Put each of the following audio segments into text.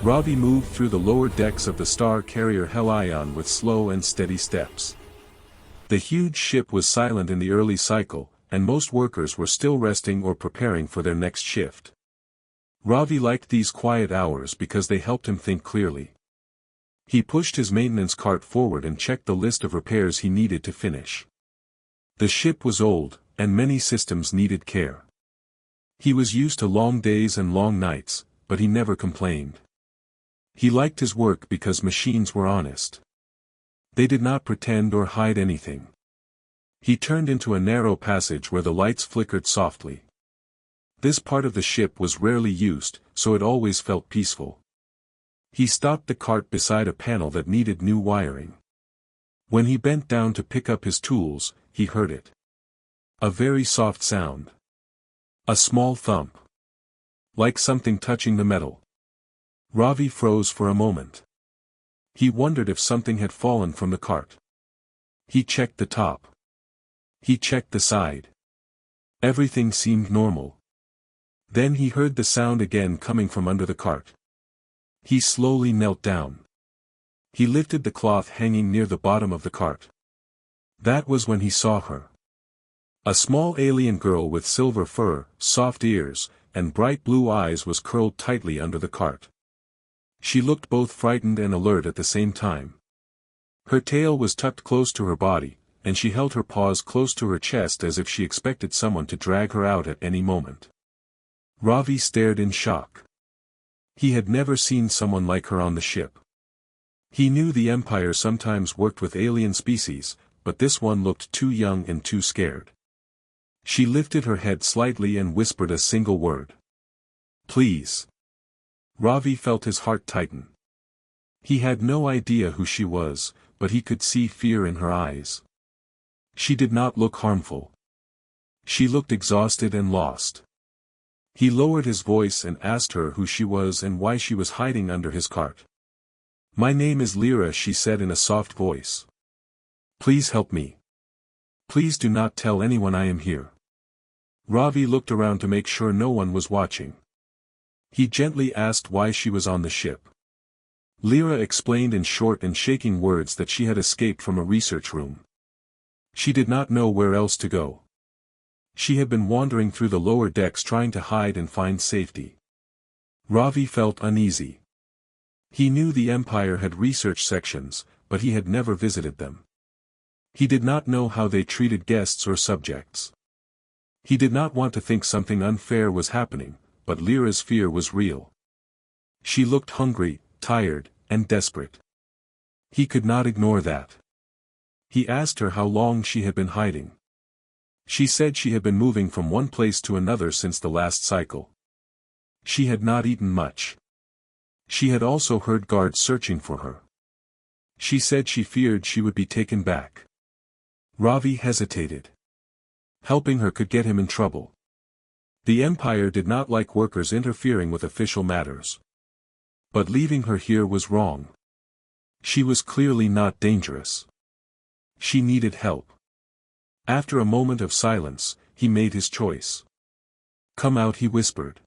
Ravi moved through the lower decks of the star carrier Helion with slow and steady steps. The huge ship was silent in the early cycle, and most workers were still resting or preparing for their next shift. Ravi liked these quiet hours because they helped him think clearly. He pushed his maintenance cart forward and checked the list of repairs he needed to finish. The ship was old, and many systems needed care. He was used to long days and long nights, but he never complained. He liked his work because machines were honest. They did not pretend or hide anything. He turned into a narrow passage where the lights flickered softly. This part of the ship was rarely used, so it always felt peaceful. He stopped the cart beside a panel that needed new wiring. When he bent down to pick up his tools, he heard it. A very soft sound. A small thump. Like something touching the metal. Ravi froze for a moment. He wondered if something had fallen from the cart. He checked the top. He checked the side. Everything seemed normal. Then he heard the sound again coming from under the cart. He slowly knelt down. He lifted the cloth hanging near the bottom of the cart. That was when he saw her. A small alien girl with silver fur, soft ears, and bright blue eyes was curled tightly under the cart. She looked both frightened and alert at the same time. Her tail was tucked close to her body, and she held her paws close to her chest as if she expected someone to drag her out at any moment. Ravi stared in shock. He had never seen someone like her on the ship. He knew the Empire sometimes worked with alien species, but this one looked too young and too scared. She lifted her head slightly and whispered a single word. "Please." Ravi felt his heart tighten. He had no idea who she was, but he could see fear in her eyes. She did not look harmful. She looked exhausted and lost. He lowered his voice and asked her who she was and why she was hiding under his cart. "My name is Lyra," she said in a soft voice. "Please help me. Please do not tell anyone I am here." Ravi looked around to make sure no one was watching. He gently asked why she was on the ship. Lyra explained in short and shaking words that she had escaped from a research room. She did not know where else to go. She had been wandering through the lower decks trying to hide and find safety. Ravi felt uneasy. He knew the Empire had research sections, but he had never visited them. He did not know how they treated guests or subjects. He did not want to think something unfair was happening, but Lyra's fear was real. She looked hungry, tired, and desperate. He could not ignore that. He asked her how long she had been hiding. She said she had been moving from one place to another since the last cycle. She had not eaten much. She had also heard guards searching for her. She said she feared she would be taken back. Ravi hesitated. Helping her could get him in trouble. The Empire did not like workers interfering with official matters. But leaving her here was wrong. She was clearly not dangerous. She needed help. After a moment of silence, he made his choice. "Come out," he whispered.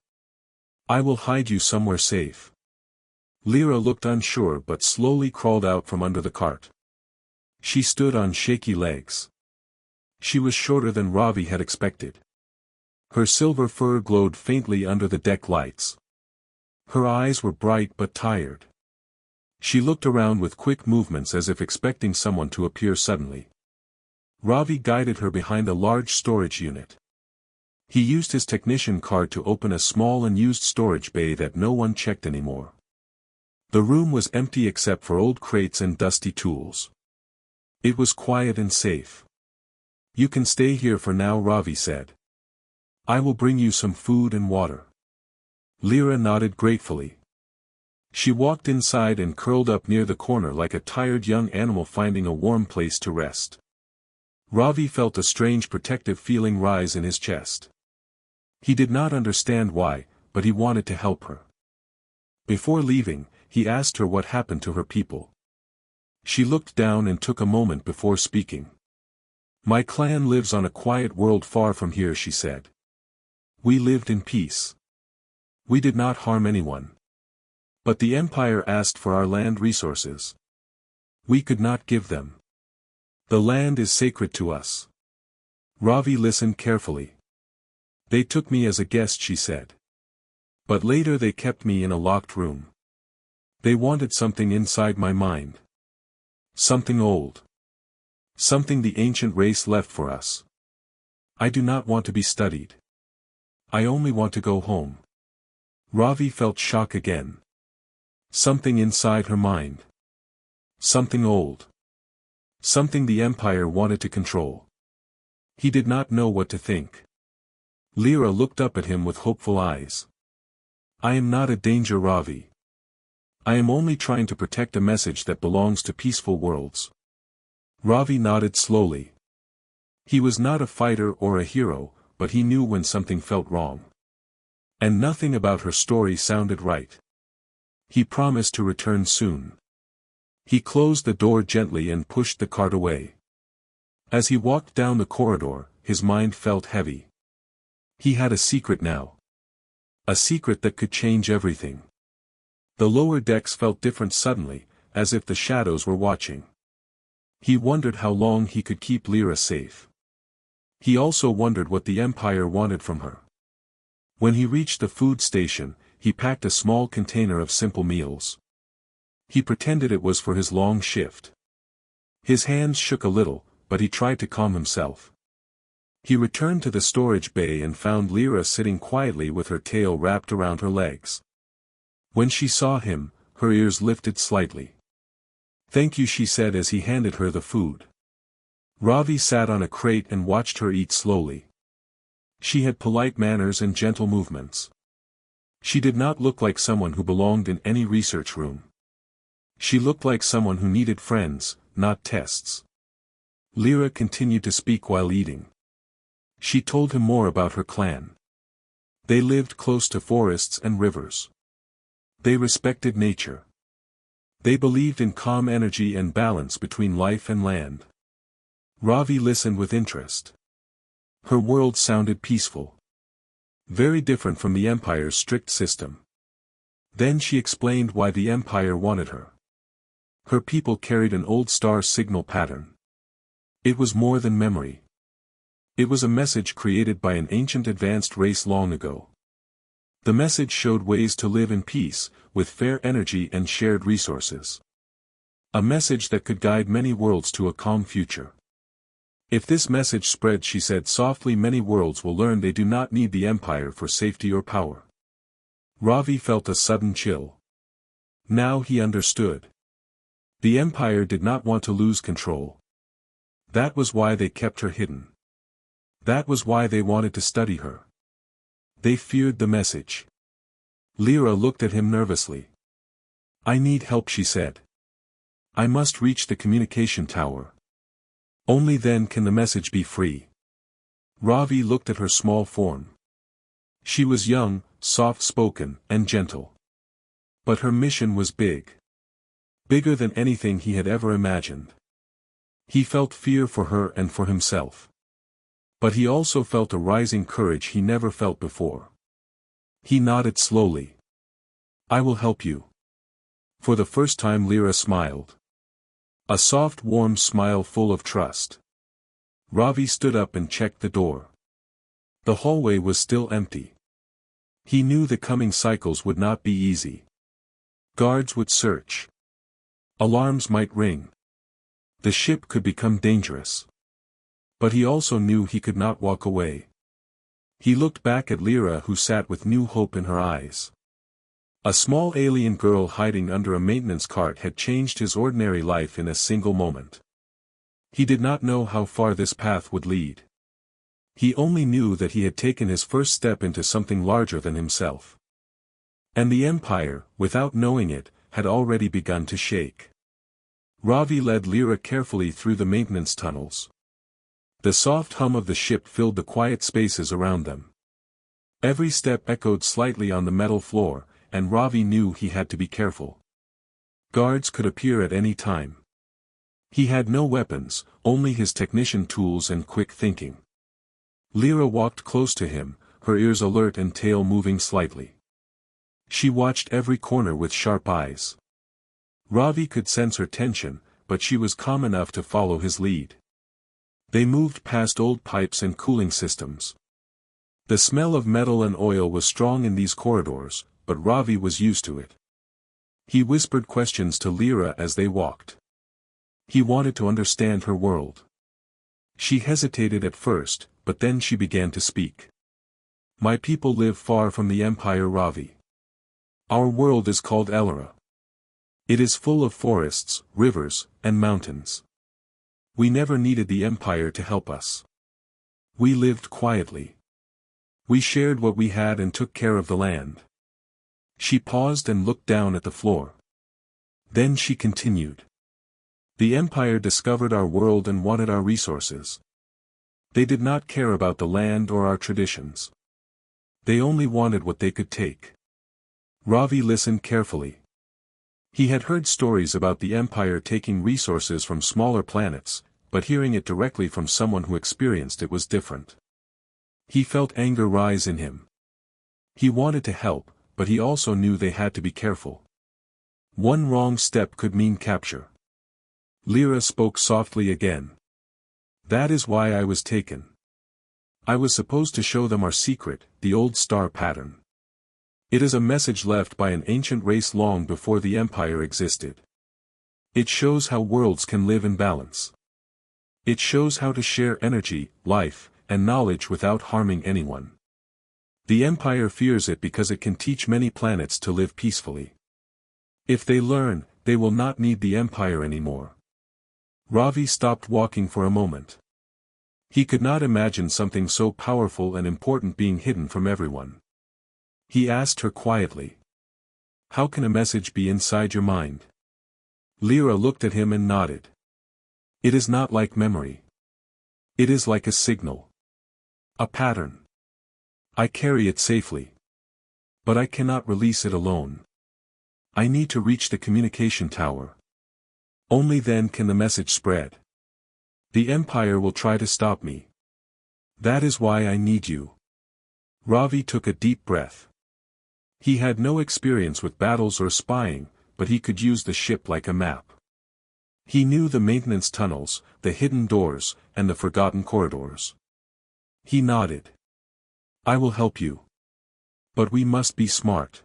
"I will hide you somewhere safe." Lyra looked unsure but slowly crawled out from under the cart. She stood on shaky legs. She was shorter than Ravi had expected. Her silver fur glowed faintly under the deck lights. Her eyes were bright but tired. She looked around with quick movements as if expecting someone to appear suddenly. Ravi guided her behind a large storage unit. He used his technician card to open a small unused storage bay that no one checked anymore. The room was empty except for old crates and dusty tools. It was quiet and safe. "You can stay here for now," Ravi said. "I will bring you some food and water." Lyra nodded gratefully. She walked inside and curled up near the corner like a tired young animal finding a warm place to rest. Ravi felt a strange protective feeling rise in his chest. He did not understand why, but he wanted to help her. Before leaving, he asked her what happened to her people. She looked down and took a moment before speaking. "My clan lives on a quiet world far from here," she said. "We lived in peace. We did not harm anyone. But the Empire asked for our land resources. We could not give them. The land is sacred to us. Ravi listened carefully. They took me as a guest, she said. But later they kept me in a locked room. They wanted something inside my mind. Something old. Something the ancient race left for us. I do not want to be studied. I only want to go home. Ravi felt shock again. Something inside her mind. Something old. Something the Empire wanted to control. He did not know what to think. Lyra looked up at him with hopeful eyes. I am not a danger, Ravi. I am only trying to protect a message that belongs to peaceful worlds. Ravi nodded slowly. He was not a fighter or a hero, but he knew when something felt wrong. And nothing about her story sounded right. He promised to return soon. He closed the door gently and pushed the cart away. As he walked down the corridor, his mind felt heavy. He had a secret now. A secret that could change everything. The lower decks felt different suddenly, as if the shadows were watching. He wondered how long he could keep Lyra safe. He also wondered what the Empire wanted from her. When he reached the food station, he packed a small container of simple meals. He pretended it was for his long shift. His hands shook a little, but he tried to calm himself. He returned to the storage bay and found Lyra sitting quietly with her tail wrapped around her legs. When she saw him, her ears lifted slightly. Thank you, she said as he handed her the food. Ravi sat on a crate and watched her eat slowly. She had polite manners and gentle movements. She did not look like someone who belonged in any research room. She looked like someone who needed friends, not tests. Lyra continued to speak while eating. She told him more about her clan. They lived close to forests and rivers. They respected nature. They believed in calm energy and balance between life and land. Ravi listened with interest. Her world sounded peaceful. Very different from the Empire's strict system. Then she explained why the Empire wanted her. Her people carried an old star signal pattern. It was more than memory. It was a message created by an ancient advanced race long ago. The message showed ways to live in peace, with fair energy and shared resources. A message that could guide many worlds to a calm future. If this message spreads, she said softly, many worlds will learn they do not need the Empire for safety or power. Ravi felt a sudden chill. Now he understood. The Empire did not want to lose control. That was why they kept her hidden. That was why they wanted to study her. They feared the message. Lyra looked at him nervously. I need help, she said. I must reach the communication tower. Only then can the message be free. Ravi looked at her small form. She was young, soft-spoken, and gentle. But her mission was big. Bigger than anything he had ever imagined. He felt fear for her and for himself. But he also felt a rising courage he never felt before. He nodded slowly. I will help you. For the first time Lyra smiled. A soft, warm smile full of trust. Ravi stood up and checked the door. The hallway was still empty. He knew the coming cycles would not be easy. Guards would search. Alarms might ring. The ship could become dangerous. But he also knew he could not walk away. He looked back at Lyra, who sat with new hope in her eyes. A small alien girl hiding under a maintenance cart had changed his ordinary life in a single moment. He did not know how far this path would lead. He only knew that he had taken his first step into something larger than himself. And the Empire, without knowing it, had already begun to shake. Ravi led Lyra carefully through the maintenance tunnels. The soft hum of the ship filled the quiet spaces around them. Every step echoed slightly on the metal floor, and Ravi knew he had to be careful. Guards could appear at any time. He had no weapons, only his technician tools and quick thinking. Lyra walked close to him, her ears alert and tail moving slightly. She watched every corner with sharp eyes. Ravi could sense her tension, but she was calm enough to follow his lead. They moved past old pipes and cooling systems. The smell of metal and oil was strong in these corridors, but Ravi was used to it. He whispered questions to Lyra as they walked. He wanted to understand her world. She hesitated at first, but then she began to speak. My people live far from the Empire, Ravi. Our world is called Ellora. It is full of forests, rivers, and mountains. We never needed the Empire to help us. We lived quietly. We shared what we had and took care of the land. She paused and looked down at the floor. Then she continued. The Empire discovered our world and wanted our resources. They did not care about the land or our traditions. They only wanted what they could take. Ravi listened carefully. He had heard stories about the Empire taking resources from smaller planets, but hearing it directly from someone who experienced it was different. He felt anger rise in him. He wanted to help, but he also knew they had to be careful. One wrong step could mean capture. Lyra spoke softly again. That is why I was taken. I was supposed to show them our secret, the old star pattern. It is a message left by an ancient race long before the Empire existed. It shows how worlds can live in balance. It shows how to share energy, life, and knowledge without harming anyone. The Empire fears it because it can teach many planets to live peacefully. If they learn, they will not need the Empire anymore. Ravi stopped walking for a moment. He could not imagine something so powerful and important being hidden from everyone. He asked her quietly. How can a message be inside your mind? Lyra looked at him and nodded. It is not like memory. It is like a signal. A pattern. I carry it safely. But I cannot release it alone. I need to reach the communication tower. Only then can the message spread. The Empire will try to stop me. That is why I need you. Ravi took a deep breath. He had no experience with battles or spying, but he could use the ship like a map. He knew the maintenance tunnels, the hidden doors, and the forgotten corridors. He nodded. I will help you. But we must be smart.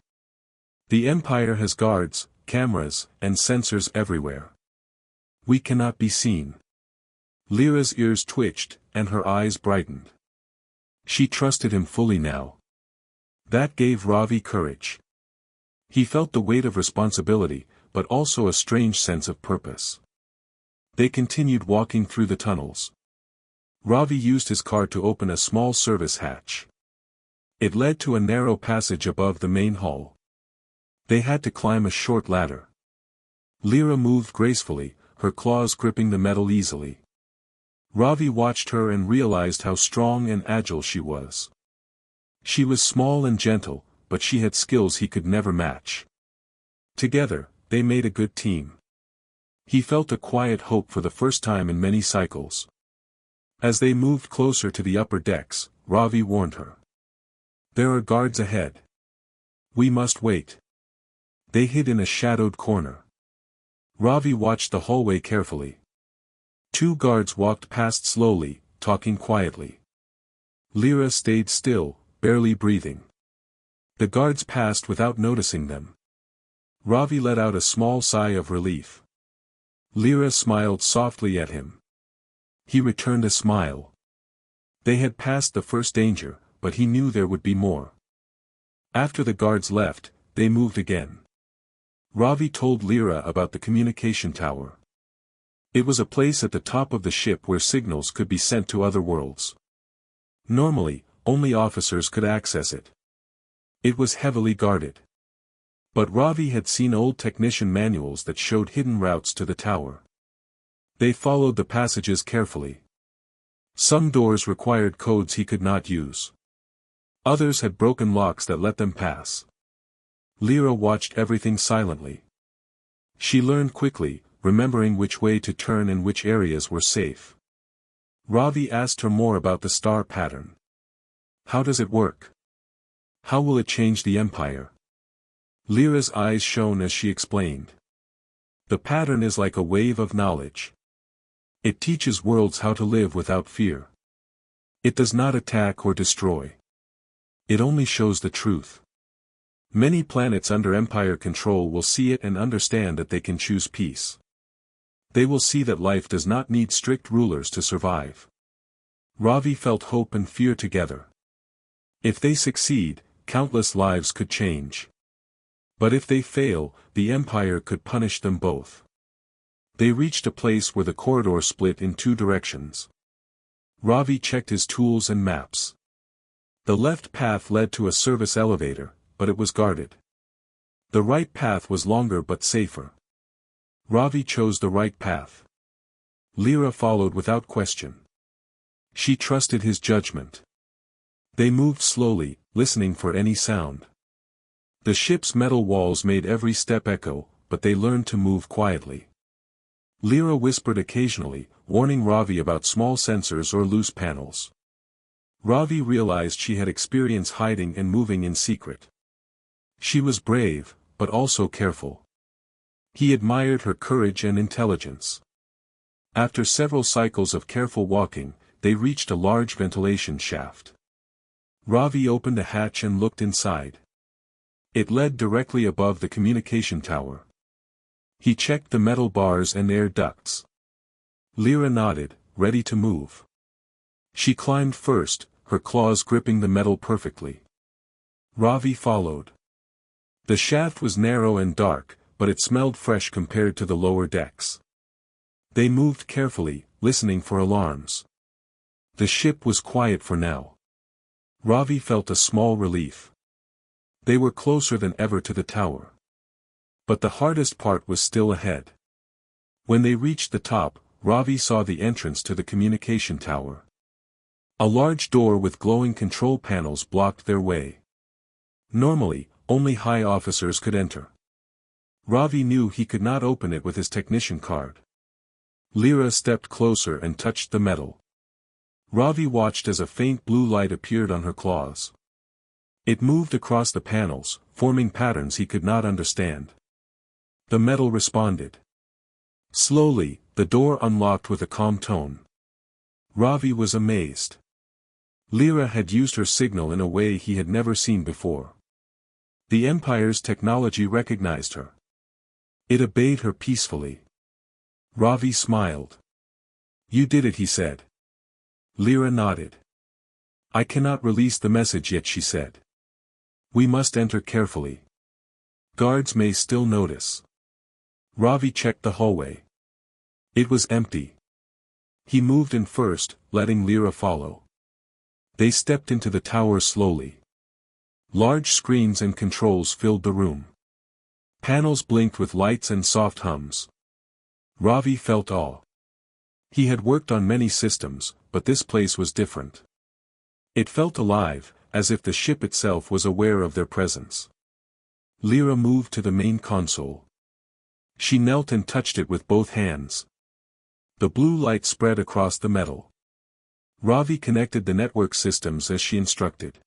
The Empire has guards, cameras, and sensors everywhere. We cannot be seen. Lyra's ears twitched, and her eyes brightened. She trusted him fully now. That gave Ravi courage. He felt the weight of responsibility, but also a strange sense of purpose. They continued walking through the tunnels. Ravi used his car to open a small service hatch. It led to a narrow passage above the main hall. They had to climb a short ladder. Lyra moved gracefully, her claws gripping the metal easily. Ravi watched her and realized how strong and agile she was. She was small and gentle, but she had skills he could never match. Together, they made a good team. He felt a quiet hope for the first time in many cycles. As they moved closer to the upper decks, Ravi warned her. There are guards ahead. We must wait. They hid in a shadowed corner. Ravi watched the hallway carefully. Two guards walked past slowly, talking quietly. Lyra stayed still, barely breathing. The guards passed without noticing them. Ravi let out a small sigh of relief. Lyra smiled softly at him. He returned a smile. They had passed the first danger, but he knew there would be more. After the guards left, they moved again. Ravi told Lyra about the communication tower. It was a place at the top of the ship where signals could be sent to other worlds. Normally, only officers could access it. It was heavily guarded. But Ravi had seen old technician manuals that showed hidden routes to the tower. They followed the passages carefully. Some doors required codes he could not use. Others had broken locks that let them pass. Lyra watched everything silently. She learned quickly, remembering which way to turn and which areas were safe. Ravi asked her more about the star pattern. How does it work? How will it change the Empire? Lyra's eyes shone as she explained. The pattern is like a wave of knowledge. It teaches worlds how to live without fear. It does not attack or destroy. It only shows the truth. Many planets under Empire control will see it and understand that they can choose peace. They will see that life does not need strict rulers to survive. Ravi felt hope and fear together. If they succeed, countless lives could change. But if they fail, the Empire could punish them both. They reached a place where the corridor split in two directions. Ravi checked his tools and maps. The left path led to a service elevator, but it was guarded. The right path was longer but safer. Ravi chose the right path. Lyra followed without question. She trusted his judgment. They moved slowly, listening for any sound. The ship's metal walls made every step echo, but they learned to move quietly. Lyra whispered occasionally, warning Ravi about small sensors or loose panels. Ravi realized she had experience hiding and moving in secret. She was brave, but also careful. He admired her courage and intelligence. After several cycles of careful walking, they reached a large ventilation shaft. Ravi opened a hatch and looked inside. It led directly above the communication tower. He checked the metal bars and air ducts. Lyra nodded, ready to move. She climbed first, her claws gripping the metal perfectly. Ravi followed. The shaft was narrow and dark, but it smelled fresh compared to the lower decks. They moved carefully, listening for alarms. The ship was quiet for now. Ravi felt a small relief. They were closer than ever to the tower. But the hardest part was still ahead. When they reached the top, Ravi saw the entrance to the communication tower. A large door with glowing control panels blocked their way. Normally, only high officers could enter. Ravi knew he could not open it with his technician card. Lyra stepped closer and touched the metal. Ravi watched as a faint blue light appeared on her claws. It moved across the panels, forming patterns he could not understand. The metal responded. Slowly, the door unlocked with a calm tone. Ravi was amazed. Lyra had used her signal in a way he had never seen before. The Empire's technology recognized her. It obeyed her peacefully. Ravi smiled. You did it, he said. Lyra nodded. I cannot release the message yet, she said. We must enter carefully. Guards may still notice. Ravi checked the hallway. It was empty. He moved in first, letting Lyra follow. They stepped into the tower slowly. Large screens and controls filled the room. Panels blinked with lights and soft hums. Ravi felt awe. He had worked on many systems, but this place was different. It felt alive, as if the ship itself was aware of their presence. Lyra moved to the main console. She knelt and touched it with both hands. The blue light spread across the metal. Ravi connected the network systems as she instructed.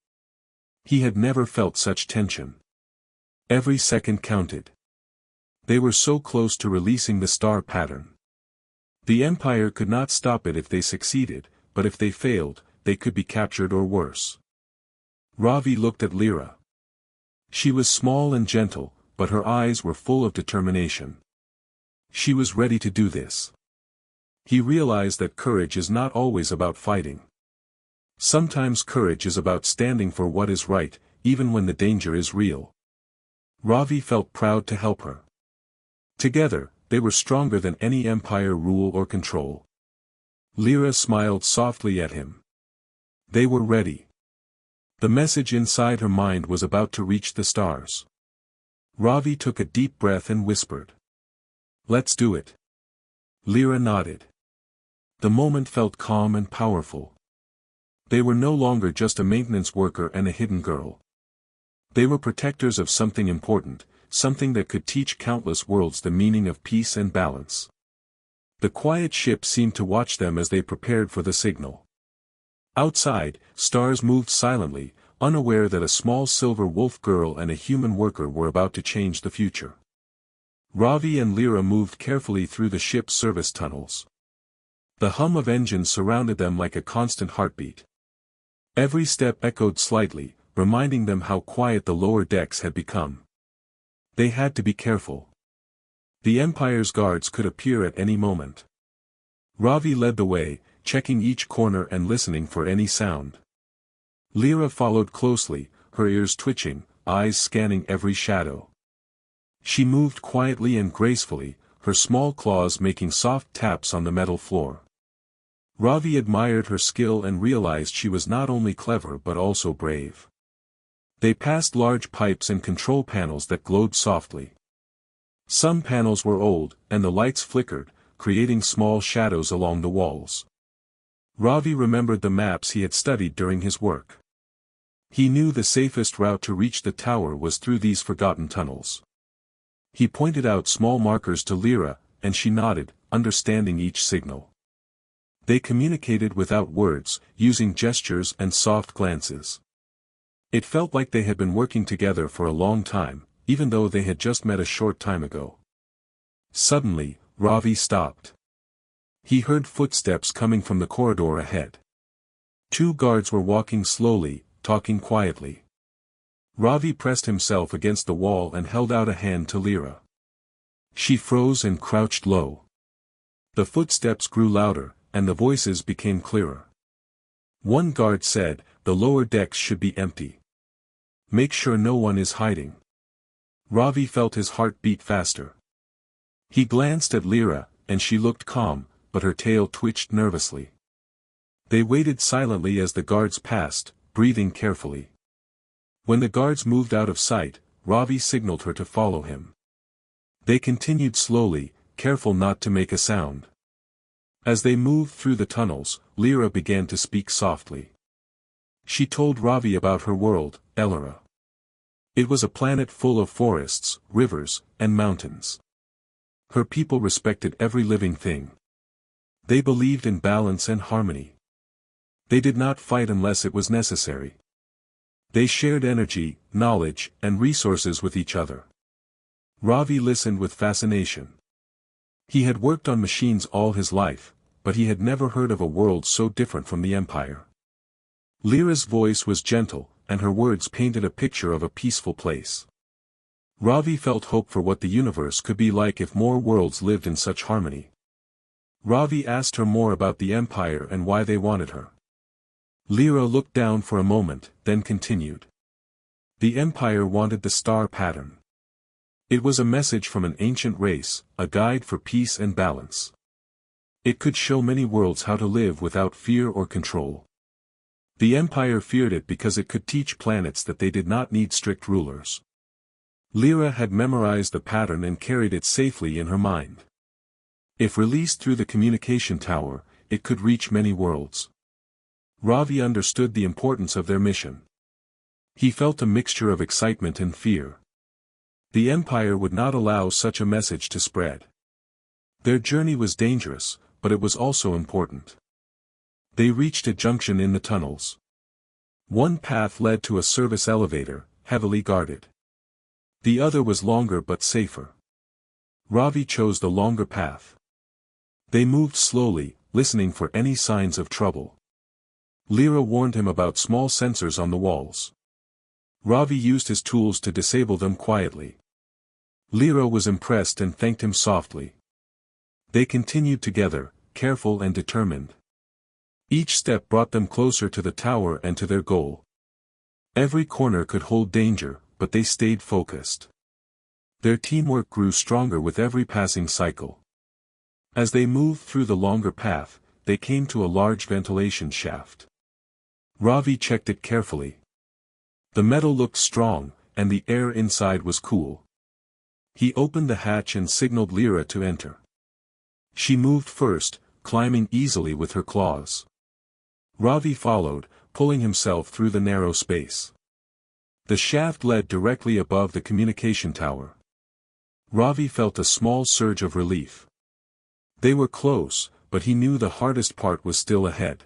He had never felt such tension. Every second counted. They were so close to releasing the star pattern. The Empire could not stop it if they succeeded, but if they failed, they could be captured or worse. Ravi looked at Lyra. She was small and gentle, but her eyes were full of determination. She was ready to do this. He realized that courage is not always about fighting. Sometimes courage is about standing for what is right, even when the danger is real. Ravi felt proud to help her. Together, they were stronger than any Empire rule or control. Lyra smiled softly at him. They were ready. The message inside her mind was about to reach the stars. Ravi took a deep breath and whispered. Let's do it. Lyra nodded. The moment felt calm and powerful. They were no longer just a maintenance worker and a hidden girl. They were protectors of something important, something that could teach countless worlds the meaning of peace and balance. The quiet ship seemed to watch them as they prepared for the signal. Outside, stars moved silently, unaware that a small silver wolf girl and a human worker were about to change the future. Ravi and Lyra moved carefully through the ship's service tunnels. The hum of engines surrounded them like a constant heartbeat. Every step echoed slightly, reminding them how quiet the lower decks had become. They had to be careful. The Empire's guards could appear at any moment. Ravi led the way, checking each corner and listening for any sound. Lyra followed closely, her ears twitching, eyes scanning every shadow. She moved quietly and gracefully, her small claws making soft taps on the metal floor. Ravi admired her skill and realized she was not only clever but also brave. They passed large pipes and control panels that glowed softly. Some panels were old, and the lights flickered, creating small shadows along the walls. Ravi remembered the maps he had studied during his work. He knew the safest route to reach the tower was through these forgotten tunnels. He pointed out small markers to Lyra, and she nodded, understanding each signal. They communicated without words, using gestures and soft glances. It felt like they had been working together for a long time, even though they had just met a short time ago. Suddenly, Ravi stopped. He heard footsteps coming from the corridor ahead. 2 guards were walking slowly, talking quietly. Ravi pressed himself against the wall and held out a hand to Lyra. She froze and crouched low. The footsteps grew louder, and the voices became clearer. One guard said, "The lower decks should be empty. Make sure no one is hiding." Ravi felt his heart beat faster. He glanced at Lyra, and she looked calm, but her tail twitched nervously. They waited silently as the guards passed, breathing carefully. When the guards moved out of sight, Ravi signaled her to follow him. They continued slowly, careful not to make a sound. As they moved through the tunnels, Lyra began to speak softly. She told Ravi about her world, Elera. It was a planet full of forests, rivers, and mountains. Her people respected every living thing. They believed in balance and harmony. They did not fight unless it was necessary. They shared energy, knowledge, and resources with each other. Ravi listened with fascination. He had worked on machines all his life, but he had never heard of a world so different from the Empire. Lyra's voice was gentle, and her words painted a picture of a peaceful place. Ravi felt hope for what the universe could be like if more worlds lived in such harmony. Ravi asked her more about the Empire and why they wanted her. Lyra looked down for a moment, then continued. The Empire wanted the star pattern. It was a message from an ancient race, a guide for peace and balance. It could show many worlds how to live without fear or control. The Empire feared it because it could teach planets that they did not need strict rulers. Lyra had memorized the pattern and carried it safely in her mind. If released through the communication tower, it could reach many worlds. Ravi understood the importance of their mission. He felt a mixture of excitement and fear. The Empire would not allow such a message to spread. Their journey was dangerous, but it was also important. They reached a junction in the tunnels. One path led to a service elevator, heavily guarded. The other was longer but safer. Ravi chose the longer path. They moved slowly, listening for any signs of trouble. Lyra warned him about small sensors on the walls. Ravi used his tools to disable them quietly. Lyra was impressed and thanked him softly. They continued together, careful and determined. Each step brought them closer to the tower and to their goal. Every corner could hold danger, but they stayed focused. Their teamwork grew stronger with every passing cycle. As they moved through the longer path, they came to a large ventilation shaft. Ravi checked it carefully. The metal looked strong, and the air inside was cool. He opened the hatch and signaled Lyra to enter. She moved first, climbing easily with her claws. Ravi followed, pulling himself through the narrow space. The shaft led directly above the communication tower. Ravi felt a small surge of relief. They were close, but he knew the hardest part was still ahead.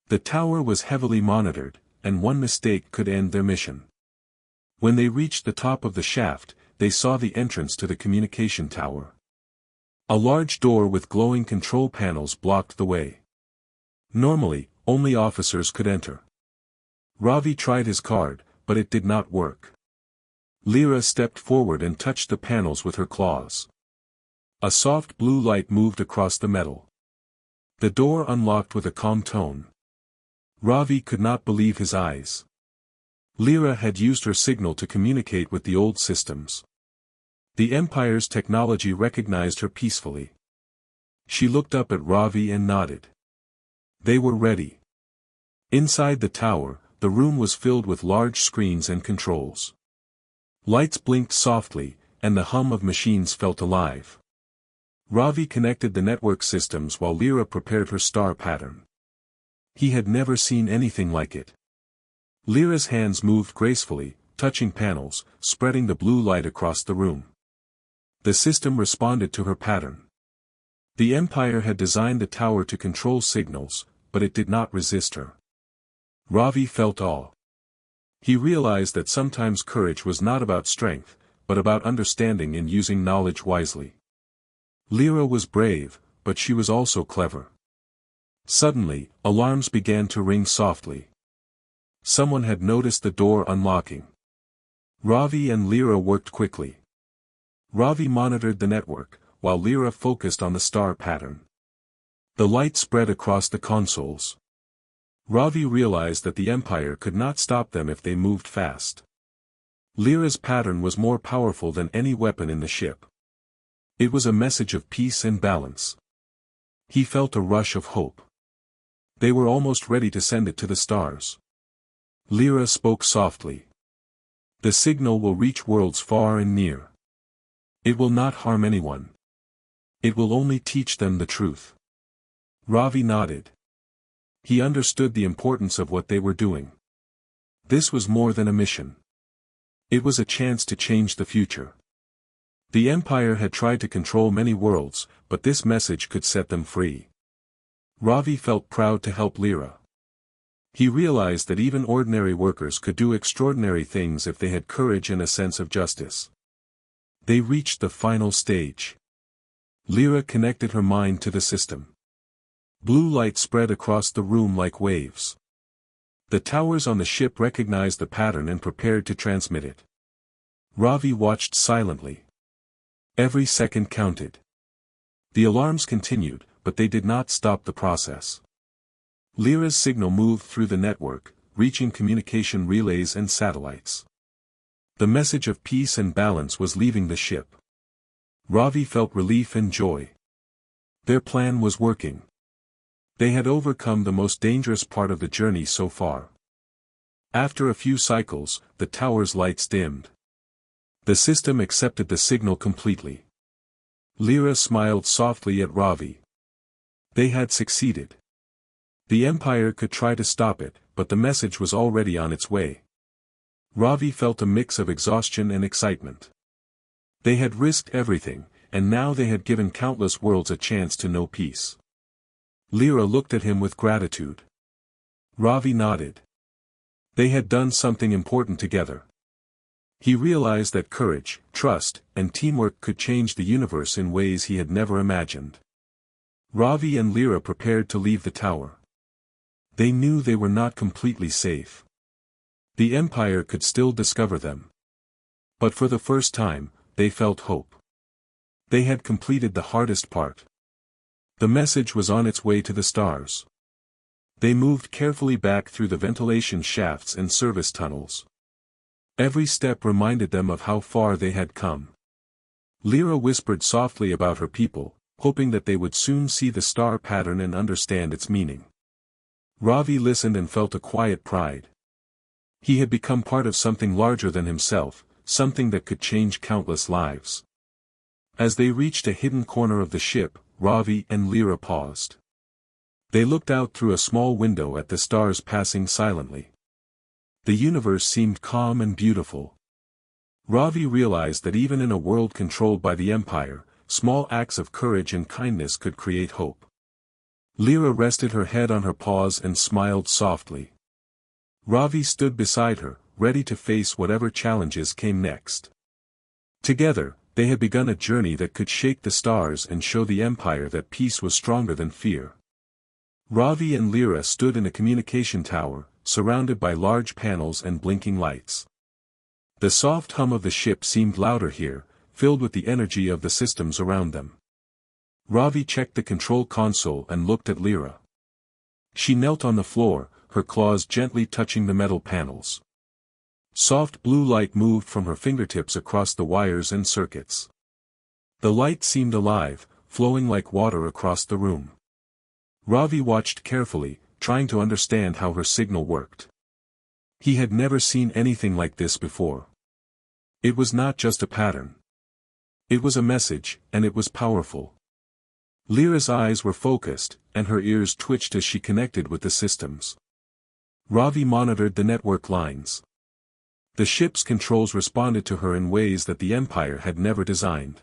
The tower was heavily monitored, and one mistake could end their mission. When they reached the top of the shaft, they saw the entrance to the communication tower. A large door with glowing control panels blocked the way. Normally, only officers could enter. Ravi tried his card, but it did not work. Lyra stepped forward and touched the panels with her claws. A soft blue light moved across the metal. The door unlocked with a calm tone. Ravi could not believe his eyes. Lyra had used her signal to communicate with the old systems. The Empire's technology recognized her peacefully. She looked up at Ravi and nodded. They were ready. Inside the tower, the room was filled with large screens and controls. Lights blinked softly, and the hum of machines felt alive. Ravi connected the network systems while Lyra prepared her star pattern. He had never seen anything like it. Lyra's hands moved gracefully, touching panels, spreading the blue light across the room. The system responded to her pattern. The Empire had designed the tower to control signals, but it did not resist her. Ravi felt awe. He realized that sometimes courage was not about strength, but about understanding and using knowledge wisely. Lyra was brave, but she was also clever. Suddenly, alarms began to ring softly. Someone had noticed the door unlocking. Ravi and Lyra worked quickly. Ravi monitored the network, while Lyra focused on the star pattern. The light spread across the consoles. Ravi realized that the Empire could not stop them if they moved fast. Lyra's pattern was more powerful than any weapon in the ship. It was a message of peace and balance. He felt a rush of hope. They were almost ready to send it to the stars. Lyra spoke softly. The signal will reach worlds far and near. It will not harm anyone. It will only teach them the truth. Ravi nodded. He understood the importance of what they were doing. This was more than a mission. It was a chance to change the future. The Empire had tried to control many worlds, but this message could set them free. Ravi felt proud to help Lyra. He realized that even ordinary workers could do extraordinary things if they had courage and a sense of justice. They reached the final stage. Lyra connected her mind to the system. Blue light spread across the room like waves. The towers on the ship recognized the pattern and prepared to transmit it. Ravi watched silently. Every second counted. The alarms continued, but they did not stop the process. Lyra's signal moved through the network, reaching communication relays and satellites. The message of peace and balance was leaving the ship. Ravi felt relief and joy. Their plan was working. They had overcome the most dangerous part of the journey so far. After a few cycles, the tower's lights dimmed. The system accepted the signal completely. Lyra smiled softly at Ravi. They had succeeded. The Empire could try to stop it, but the message was already on its way. Ravi felt a mix of exhaustion and excitement. They had risked everything, and now they had given countless worlds a chance to know peace. Lyra looked at him with gratitude. Ravi nodded. They had done something important together. He realized that courage, trust, and teamwork could change the universe in ways he had never imagined. Ravi and Lyra prepared to leave the tower. They knew they were not completely safe. The Empire could still discover them. But for the first time, they felt hope. They had completed the hardest part. The message was on its way to the stars. They moved carefully back through the ventilation shafts and service tunnels. Every step reminded them of how far they had come. Lyra whispered softly about her people, hoping that they would soon see the star pattern and understand its meaning. Ravi listened and felt a quiet pride. He had become part of something larger than himself, something that could change countless lives. As they reached a hidden corner of the ship, Ravi and Lyra paused. They looked out through a small window at the stars passing silently. The universe seemed calm and beautiful. Ravi realized that even in a world controlled by the Empire, small acts of courage and kindness could create hope. Lyra rested her head on her paws and smiled softly. Ravi stood beside her, ready to face whatever challenges came next. Together, they had begun a journey that could shake the stars and show the Empire that peace was stronger than fear. Ravi and Lyra stood in a communication tower, surrounded by large panels and blinking lights. The soft hum of the ship seemed louder here, filled with the energy of the systems around them. Ravi checked the control console and looked at Lyra. She knelt on the floor, her claws gently touching the metal panels. Soft blue light moved from her fingertips across the wires and circuits. The light seemed alive, flowing like water across the room. Ravi watched carefully, trying to understand how her signal worked. He had never seen anything like this before. It was not just a pattern. It was a message, and it was powerful. Lyra's eyes were focused, and her ears twitched as she connected with the systems. Ravi monitored the network lines. The ship's controls responded to her in ways that the Empire had never designed.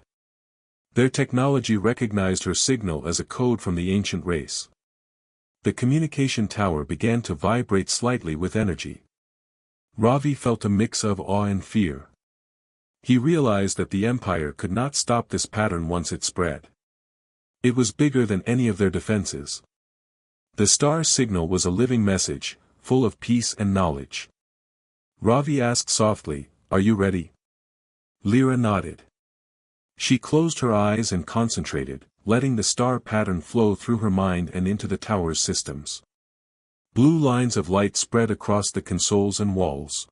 Their technology recognized her signal as a code from the ancient race. The communication tower began to vibrate slightly with energy. Ravi felt a mix of awe and fear. He realized that the Empire could not stop this pattern once it spread. It was bigger than any of their defenses. The star signal was a living message, full of peace and knowledge. Ravi asked softly, "Are you ready?" Lyra nodded. She closed her eyes and concentrated, letting the star pattern flow through her mind and into the tower's systems. Blue lines of light spread across the consoles and walls.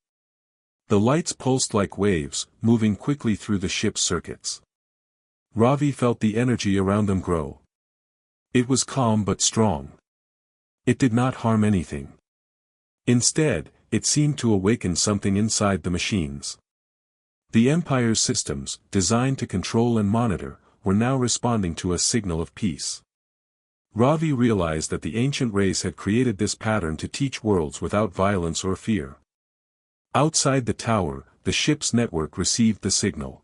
The lights pulsed like waves, moving quickly through the ship's circuits. Ravi felt the energy around them grow. It was calm but strong. It did not harm anything. Instead, it seemed to awaken something inside the machines. The Empire's systems, designed to control and monitor, were now responding to a signal of peace. Ravi realized that the ancient race had created this pattern to teach worlds without violence or fear. Outside the tower, the ship's network received the signal.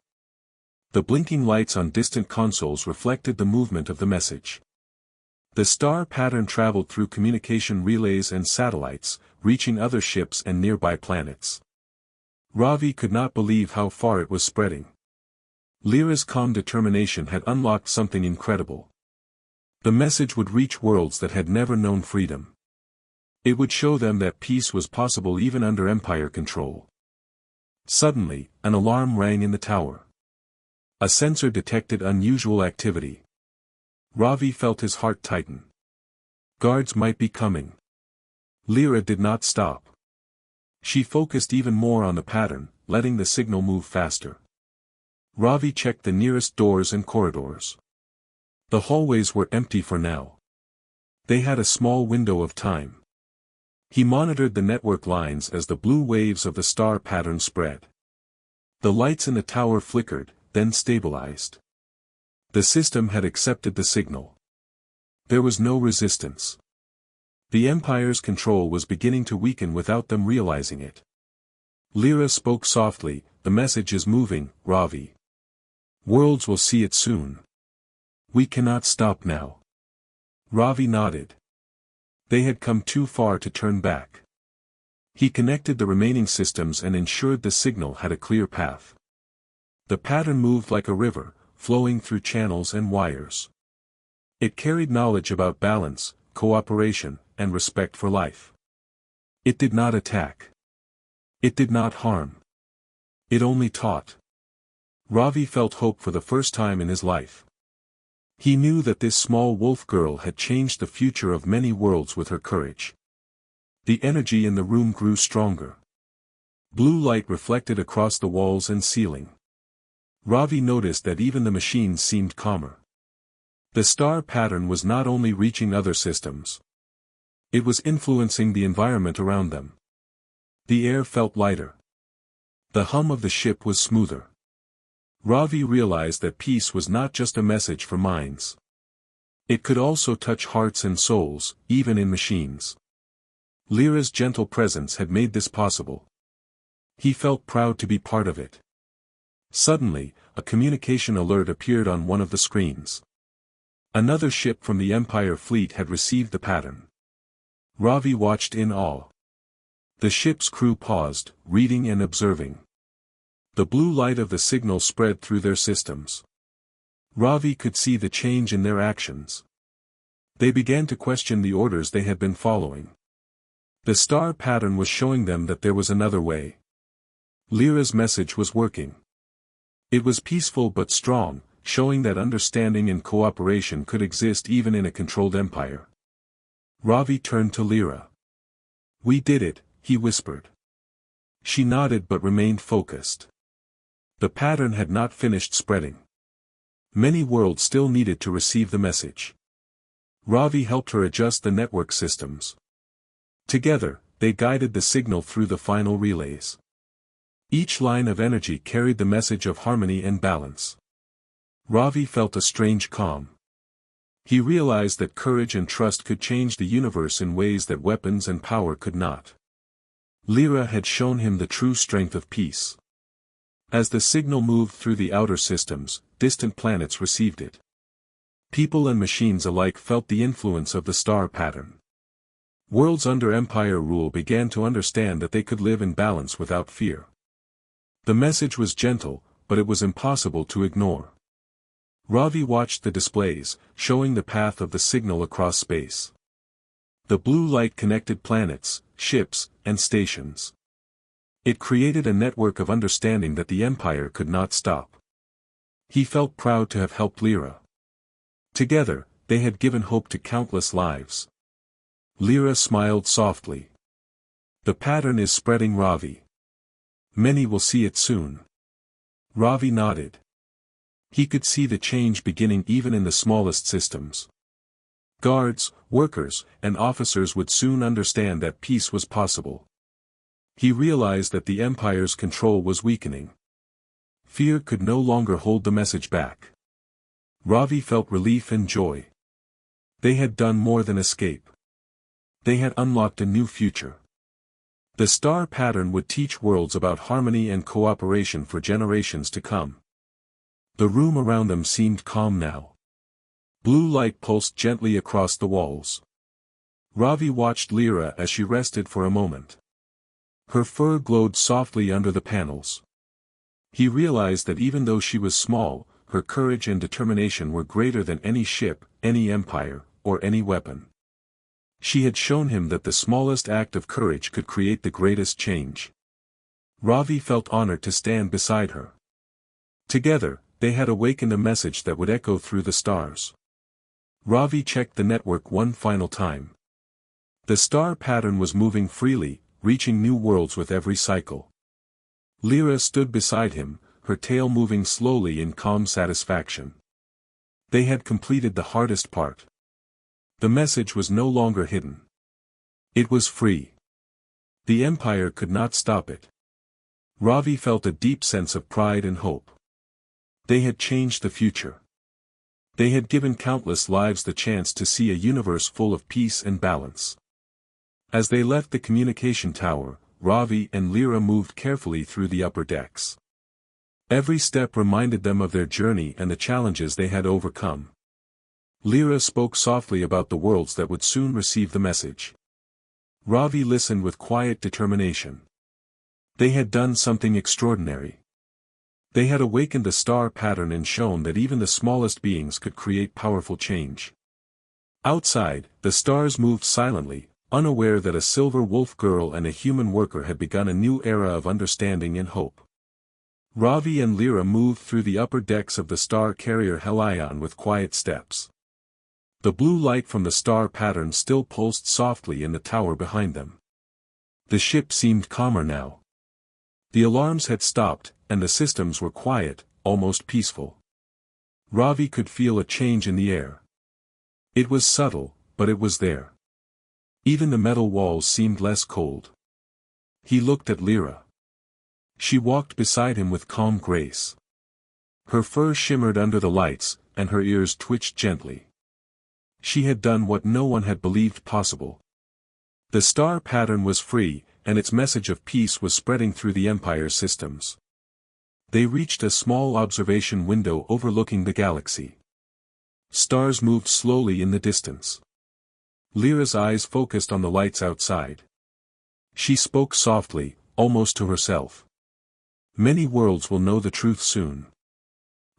The blinking lights on distant consoles reflected the movement of the message. The star pattern traveled through communication relays and satellites, reaching other ships and nearby planets. Ravi could not believe how far it was spreading. Lyra's calm determination had unlocked something incredible. The message would reach worlds that had never known freedom. It would show them that peace was possible even under Empire control. Suddenly, an alarm rang in the tower. A sensor detected unusual activity. Ravi felt his heart tighten. Guards might be coming. Lyra did not stop. She focused even more on the pattern, letting the signal move faster. Ravi checked the nearest doors and corridors. The hallways were empty for now. They had a small window of time. He monitored the network lines as the blue waves of the star pattern spread. The lights in the tower flickered, then stabilized. The system had accepted the signal. There was no resistance. The Empire's control was beginning to weaken without them realizing it. Lyra spoke softly, "The message is moving, Ravi. Worlds will see it soon. We cannot stop now." Ravi nodded. They had come too far to turn back. He connected the remaining systems and ensured the signal had a clear path. The pattern moved like a river, flowing through channels and wires. It carried knowledge about balance, cooperation, and respect for life. It did not attack. It did not harm. It only taught. Ravi felt hope for the first time in his life. He knew that this small wolf girl had changed the future of many worlds with her courage. The energy in the room grew stronger. Blue light reflected across the walls and ceiling. Ravi noticed that even the machines seemed calmer. The star pattern was not only reaching other systems. It was influencing the environment around them. The air felt lighter. The hum of the ship was smoother. Ravi realized that peace was not just a message for minds. It could also touch hearts and souls, even in machines. Lyra's gentle presence had made this possible. He felt proud to be part of it. Suddenly, a communication alert appeared on one of the screens. Another ship from the Empire fleet had received the pattern. Ravi watched in awe. The ship's crew paused, reading and observing. The blue light of the signal spread through their systems. Ravi could see the change in their actions. They began to question the orders they had been following. The star pattern was showing them that there was another way. Lyra's message was working. It was peaceful but strong, showing that understanding and cooperation could exist even in a controlled empire. Ravi turned to Lyra. "We did it," he whispered. She nodded but remained focused. The pattern had not finished spreading. Many worlds still needed to receive the message. Ravi helped her adjust the network systems. Together, they guided the signal through the final relays. Each line of energy carried the message of harmony and balance. Ravi felt a strange calm. He realized that courage and trust could change the universe in ways that weapons and power could not. Lyra had shown him the true strength of peace. As the signal moved through the outer systems, distant planets received it. People and machines alike felt the influence of the star pattern. Worlds under Empire rule began to understand that they could live in balance without fear. The message was gentle, but it was impossible to ignore. Ravi watched the displays, showing the path of the signal across space. The blue light connected planets, ships, and stations. It created a network of understanding that the Empire could not stop. He felt proud to have helped Lyra. Together, they had given hope to countless lives. Lyra smiled softly. "The pattern is spreading, Ravi. Many will see it soon." Ravi nodded. He could see the change beginning even in the smallest systems. Guards, workers, and officers would soon understand that peace was possible. He realized that the Empire's control was weakening. Fear could no longer hold the message back. Ravi felt relief and joy. They had done more than escape. They had unlocked a new future. The star pattern would teach worlds about harmony and cooperation for generations to come. The room around them seemed calm now. Blue light pulsed gently across the walls. Ravi watched Lyra as she rested for a moment. Her fur glowed softly under the panels. He realized that even though she was small, her courage and determination were greater than any ship, any empire, or any weapon. She had shown him that the smallest act of courage could create the greatest change. Ravi felt honored to stand beside her. Together, they had awakened a message that would echo through the stars. Ravi checked the network one final time. The star pattern was moving freely, reaching new worlds with every cycle. Lyra stood beside him, her tail moving slowly in calm satisfaction. They had completed the hardest part. The message was no longer hidden. It was free. The Empire could not stop it. Ravi felt a deep sense of pride and hope. They had changed the future. They had given countless lives the chance to see a universe full of peace and balance. As they left the communication tower, Ravi and Lyra moved carefully through the upper decks. Every step reminded them of their journey and the challenges they had overcome. Lyra spoke softly about the worlds that would soon receive the message. Ravi listened with quiet determination. They had done something extraordinary. They had awakened the star pattern and shown that even the smallest beings could create powerful change. Outside, the stars moved silently, unaware that a silver wolf girl and a human worker had begun a new era of understanding and hope. Ravi and Lyra moved through the upper decks of the star carrier Helion with quiet steps. The blue light from the star pattern still pulsed softly in the tower behind them. The ship seemed calmer now. The alarms had stopped, and the systems were quiet, almost peaceful. Ravi could feel a change in the air. It was subtle, but it was there. Even the metal walls seemed less cold. He looked at Lyra. She walked beside him with calm grace. Her fur shimmered under the lights, and her ears twitched gently. She had done what no one had believed possible. The star pattern was free, and its message of peace was spreading through the Empire's systems. They reached a small observation window overlooking the galaxy. Stars moved slowly in the distance. Lyra's eyes focused on the lights outside. She spoke softly, almost to herself. Many worlds will know the truth soon.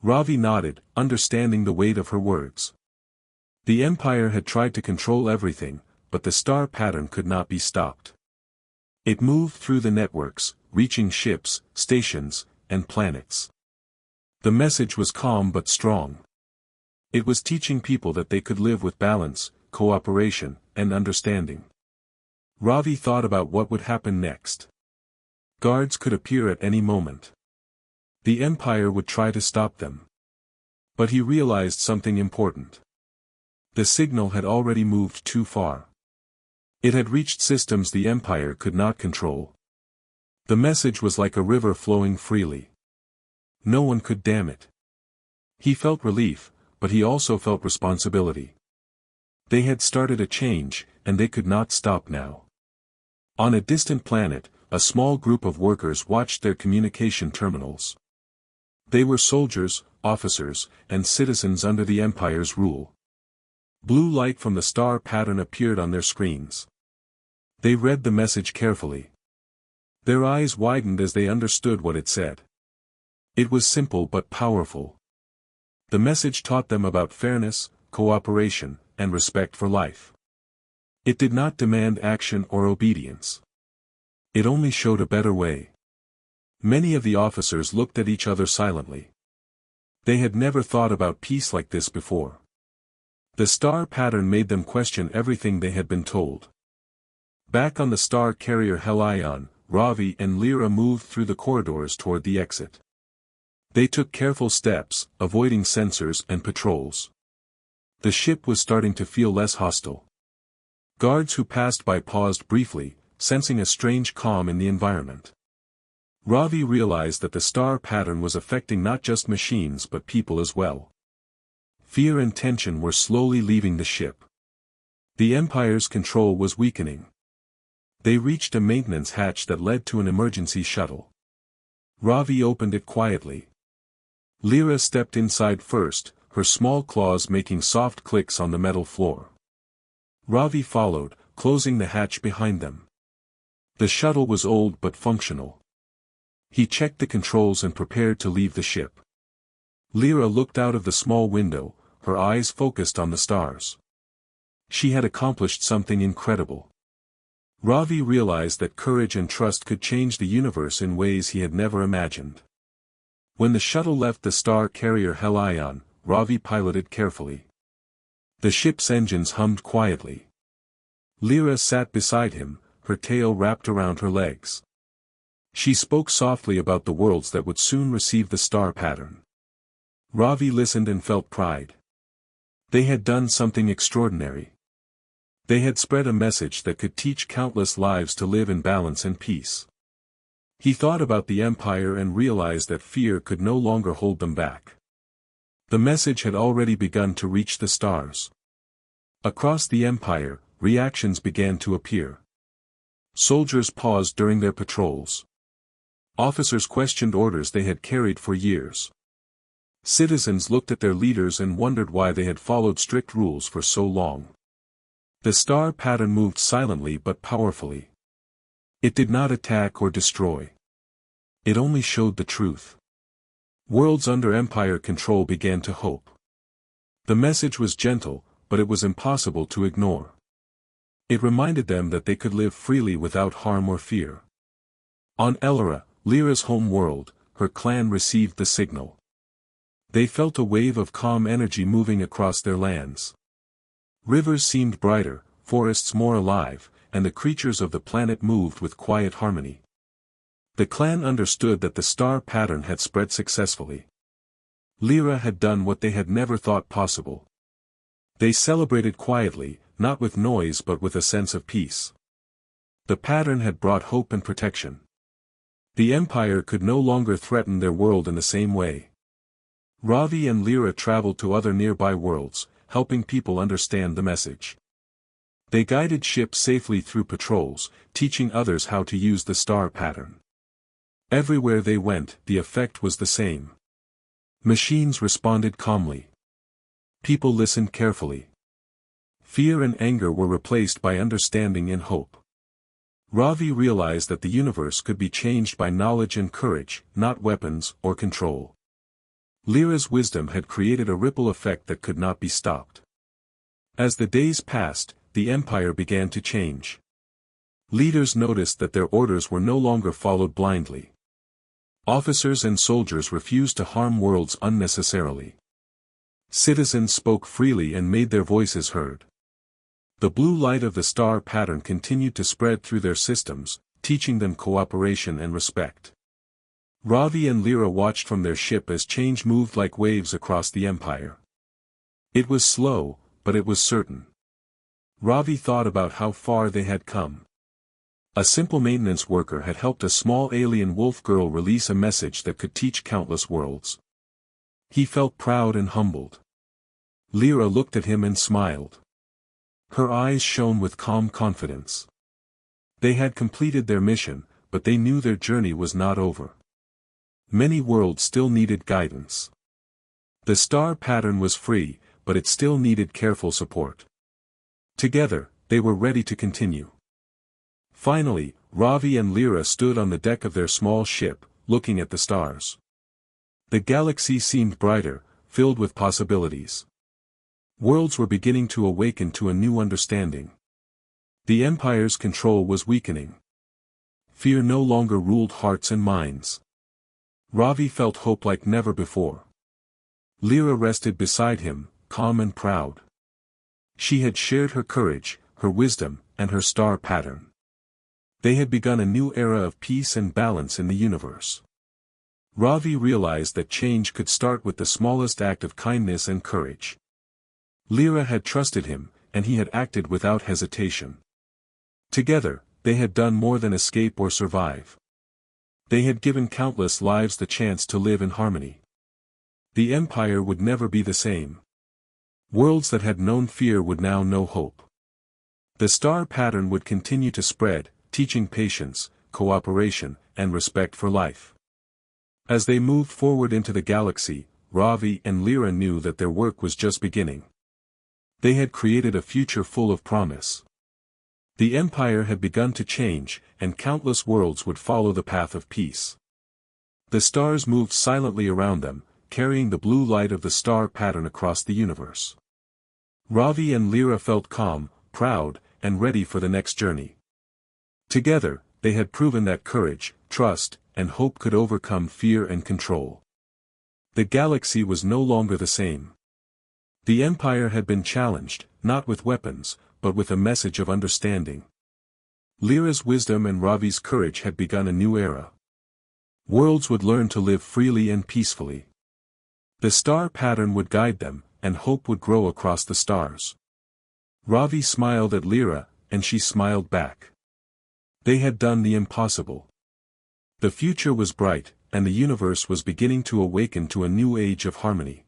Ravi nodded, understanding the weight of her words. The Empire had tried to control everything, but the star pattern could not be stopped. It moved through the networks, reaching ships, stations, and planets. The message was calm but strong. It was teaching people that they could live with balance, cooperation, and understanding. Ravi thought about what would happen next. Guards could appear at any moment. The Empire would try to stop them. But he realized something important. The signal had already moved too far. It had reached systems the Empire could not control. The message was like a river flowing freely. No one could dam it. He felt relief, but he also felt responsibility. They had started a change, and they could not stop now. On a distant planet, a small group of workers watched their communication terminals. They were soldiers, officers, and citizens under the Empire's rule. Blue light from the star pattern appeared on their screens. They read the message carefully. Their eyes widened as they understood what it said. It was simple but powerful. The message taught them about fairness, cooperation, and respect for life. It did not demand action or obedience. It only showed a better way. Many of the officers looked at each other silently. They had never thought about peace like this before. The star pattern made them question everything they had been told. Back on the star carrier Helion, Ravi and Lyra moved through the corridors toward the exit. They took careful steps, avoiding sensors and patrols. The ship was starting to feel less hostile. Guards who passed by paused briefly, sensing a strange calm in the environment. Ravi realized that the star pattern was affecting not just machines but people as well. Fear and tension were slowly leaving the ship. The Empire's control was weakening. They reached a maintenance hatch that led to an emergency shuttle. Ravi opened it quietly. Lyra stepped inside first, her small claws making soft clicks on the metal floor. Ravi followed, closing the hatch behind them. The shuttle was old but functional. He checked the controls and prepared to leave the ship. Lyra looked out of the small window, her eyes focused on the stars. She had accomplished something incredible. Ravi realized that courage and trust could change the universe in ways he had never imagined. When the shuttle left the star carrier Helion, Ravi piloted carefully. The ship's engines hummed quietly. Lyra sat beside him, her tail wrapped around her legs. She spoke softly about the worlds that would soon receive the star pattern. Ravi listened and felt pride. They had done something extraordinary. They had spread a message that could teach countless lives to live in balance and peace. He thought about the Empire and realized that fear could no longer hold them back. The message had already begun to reach the stars. Across the Empire, reactions began to appear. Soldiers paused during their patrols. Officers questioned orders they had carried for years. Citizens looked at their leaders and wondered why they had followed strict rules for so long. The star pattern moved silently but powerfully. It did not attack or destroy. It only showed the truth. Worlds under Empire control began to hope. The message was gentle, but it was impossible to ignore. It reminded them that they could live freely without harm or fear. On Elora, Lyra's home world, her clan received the signal. They felt a wave of calm energy moving across their lands. Rivers seemed brighter, forests more alive, and the creatures of the planet moved with quiet harmony. The clan understood that the star pattern had spread successfully. Lyra had done what they had never thought possible. They celebrated quietly, not with noise but with a sense of peace. The pattern had brought hope and protection. The Empire could no longer threaten their world in the same way. Ravi and Lyra traveled to other nearby worlds, helping people understand the message. They guided ships safely through patrols, teaching others how to use the star pattern. Everywhere they went, the effect was the same. Machines responded calmly. People listened carefully. Fear and anger were replaced by understanding and hope. Ravi realized that the universe could be changed by knowledge and courage, not weapons or control. Lyra's wisdom had created a ripple effect that could not be stopped. As the days passed, the empire began to change. Leaders noticed that their orders were no longer followed blindly. Officers and soldiers refused to harm worlds unnecessarily. Citizens spoke freely and made their voices heard. The blue light of the star pattern continued to spread through their systems, teaching them cooperation and respect. Ravi and Lyra watched from their ship as change moved like waves across the empire. It was slow, but it was certain. Ravi thought about how far they had come. A simple maintenance worker had helped a small alien wolf girl release a message that could teach countless worlds. He felt proud and humbled. Lyra looked at him and smiled. Her eyes shone with calm confidence. They had completed their mission, but they knew their journey was not over. Many worlds still needed guidance. The star pattern was free, but it still needed careful support. Together, they were ready to continue. Finally, Ravi and Lyra stood on the deck of their small ship, looking at the stars. The galaxy seemed brighter, filled with possibilities. Worlds were beginning to awaken to a new understanding. The Empire's control was weakening. Fear no longer ruled hearts and minds. Ravi felt hope like never before. Lyra rested beside him, calm and proud. She had shared her courage, her wisdom, and her star pattern. They had begun a new era of peace and balance in the universe. Ravi realized that change could start with the smallest act of kindness and courage. Lyra had trusted him, and he had acted without hesitation. Together, they had done more than escape or survive. They had given countless lives the chance to live in harmony. The Empire would never be the same. Worlds that had known fear would now know hope. The star pattern would continue to spread, teaching patience, cooperation, and respect for life. As they moved forward into the galaxy, Ravi and Lyra knew that their work was just beginning. They had created a future full of promise. The Empire had begun to change, and countless worlds would follow the path of peace. The stars moved silently around them, carrying the blue light of the star pattern across the universe. Ravi and Lyra felt calm, proud, and ready for the next journey. Together, they had proven that courage, trust, and hope could overcome fear and control. The galaxy was no longer the same. The Empire had been challenged, not with weapons, but with a message of understanding. Lyra's wisdom and Ravi's courage had begun a new era. Worlds would learn to live freely and peacefully. The star pattern would guide them, and hope would grow across the stars. Ravi smiled at Lyra, and she smiled back. They had done the impossible. The future was bright, and the universe was beginning to awaken to a new age of harmony.